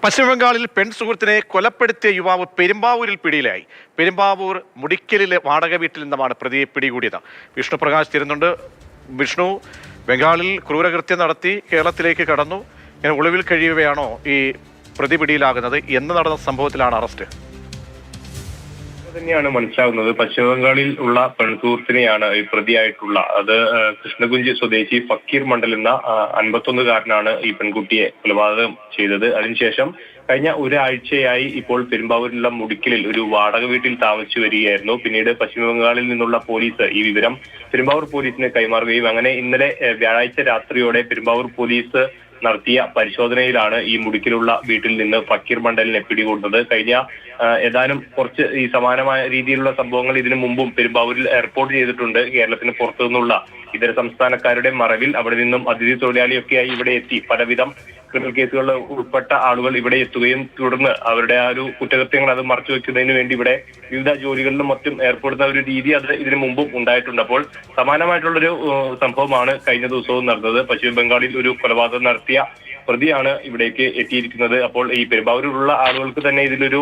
പശ്ചിമബംഗാളിൽ പെൺസുഹൃത്തിനെ കൊലപ്പെടുത്തിയ യുവാവ് പെരുമ്പാവൂരിൽ പിടിയിലായി. പെരുമ്പാവൂർ മുടിക്കലിലെ വാടക വീട്ടിൽ നിന്നുമാണ് പ്രതിയെ പിടികൂടിയത്. വിഷ്ണു പ്രകാശ് ചേരുന്നുണ്ട്. വിഷ്ണു, ബംഗാളിൽ ക്രൂരകൃത്യം നടത്തി കേരളത്തിലേക്ക് കടന്നു, ഇങ്ങനെ ഒളിവിൽ കഴിയുകയാണോ ഈ പ്രതി പിടിയിലാകുന്നത്? എന്ന് നടന്ന സംഭവത്തിലാണ് അറസ്റ്റ്? തന്നെയാണ് മനസ്സിലാവുന്നത്. പശ്ചിമബംഗാളിൽ ഉള്ള പെൺസുഹൃത്തിനെയാണ് ഈ പ്രതിയായിട്ടുള്ള കൃഷ്ണകുഞ്ച് സ്വദേശി ഫക്കീർ മണ്ഡൽ എന്ന 51-കാരനാണ് ഈ പെൺകുട്ടിയെ കൊലപാതകം ചെയ്തത്. അതിനുശേഷം കഴിഞ്ഞ ഒരാഴ്ചയായി ഇപ്പോൾ പെരുമ്പാവൂരിലുള്ള മുടിക്കലിൽ ഒരു വാടക വീട്ടിൽ താമസിച്ചു വരികയായിരുന്നു. പിന്നീട് പശ്ചിമബംഗാളിൽ നിന്നുള്ള പോലീസ് ഈ വിവരം പെരുമ്പാവൂർ പോലീസിന് കൈമാറുകയും അങ്ങനെ ഇന്നലെ വ്യാഴാഴ്ച രാത്രിയോടെ പെരുമ്പാവൂർ പോലീസ് നടത്തിയ പരിശോധനയിലാണ് ഈ മുടിക്കിലുള്ള വീട്ടിൽ നിന്ന് ഫക്കീർ മണ്ഡലിനെ പിടികൂടുന്നത്. കഴിഞ്ഞ ഏതാനും കുറച്ച് ഈ സമാനമായ രീതിയിലുള്ള സംഭവങ്ങൾ ഇതിനു മുമ്പും പെരുമ്പാവൂരിൽ റിപ്പോർട്ട് ചെയ്തിട്ടുണ്ട്. കേരളത്തിന് പുറത്തു നിന്നുള്ള ഇതര സംസ്ഥാനക്കാരുടെ മറവിൽ അവിടെ നിന്നും അതിഥി തൊഴിലാളിയൊക്കെയായി ഇവിടെ എത്തി പലവിധം ക്രിമിനൽ കേസുകളിൽ ഉൾപ്പെട്ട ആളുകൾ ഇവിടെ എത്തുകയും തുടർന്ന് അവരുടെ ആ ഒരു കുറ്റകൃത്യങ്ങൾ അത് മറച്ചു വെക്കുന്നതിന് വേണ്ടി ഇവിടെ വിവിധ ജോലികളിലും മറ്റും ഏർപ്പെടുന്ന ഒരു രീതി അത് ഇതിനു മുമ്പും ഉണ്ടായിട്ടുണ്ട്. അപ്പോൾ സമാനമായിട്ടുള്ളൊരു സംഭവമാണ് കഴിഞ്ഞ ദിവസവും നടന്നത്. പശ്ചിമ ബംഗാളിൽ ഒരു കൊലപാതകം നടത്തിയ പ്രതിയാണ് ഇവിടേക്ക് എത്തിയിരിക്കുന്നത്. അപ്പോൾ ഈ പെരുമ്പാവൂരിലുള്ള ആളുകൾക്ക് തന്നെ ഇതിലൊരു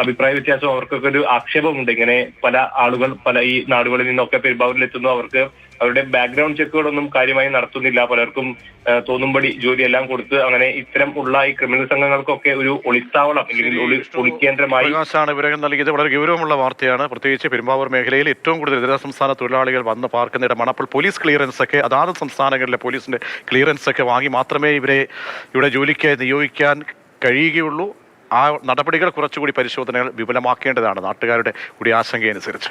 അഭിപ്രായ വ്യത്യാസം, അവർക്കൊക്കെ ഒരു ആക്ഷേപമുണ്ട്. ഇങ്ങനെ പല ആളുകൾ പല ഈ നാടുകളിൽ നിന്നൊക്കെ പെരുമ്പാവൂരിൽ എത്തുന്നു, അവർക്ക് അവരുടെ ബാക്ക്ഗ്രൗണ്ട് ചെക്കുകളൊന്നും കാര്യമായി നടത്തുന്നില്ല. പലർക്കും തോന്നുംപടി ജോലിയെല്ലാം കൊടുത്ത് അങ്ങനെ ഇത്തരം ഉള്ള ഈ ക്രിമിനൽ സംഘങ്ങൾക്കൊക്കെ ഒരു ഒളിത്താവളം അല്ലെങ്കിൽ ഒളിക്കേന്ദ്രമായി വിവരങ്ങൾ നൽകിയത് വളരെ ഗൗരവമുള്ള വാർത്തയാണ്. പ്രത്യേകിച്ച് പെരുമ്പാവൂർ മേഖലയിൽ ഏറ്റവും കൂടുതൽ ഇതര സംസ്ഥാന തൊഴിലാളികൾ വന്ന് പാർക്കുന്ന ഇടമാണ്. അപ്പോൾ പോലീസ് ക്ലിയറൻസ് ഒക്കെ അതാത് സംസ്ഥാനങ്ങളിലെ പോലീസിന്റെ ക്ലിയറൻസ് ഒക്കെ വാങ്ങി മാത്രമേ ഇവരെ ഇവിടെ ജോലിക്ക് നിയോഗിക്കാൻ കഴിയുകയുള്ളൂ. ആ നടപടികൾ കുറച്ചുകൂടി പരിശോധനകൾ വിപുലമാക്കേണ്ടതാണ് നാട്ടുകാരുടെ കൂടി ആശങ്കയനുസരിച്ച്.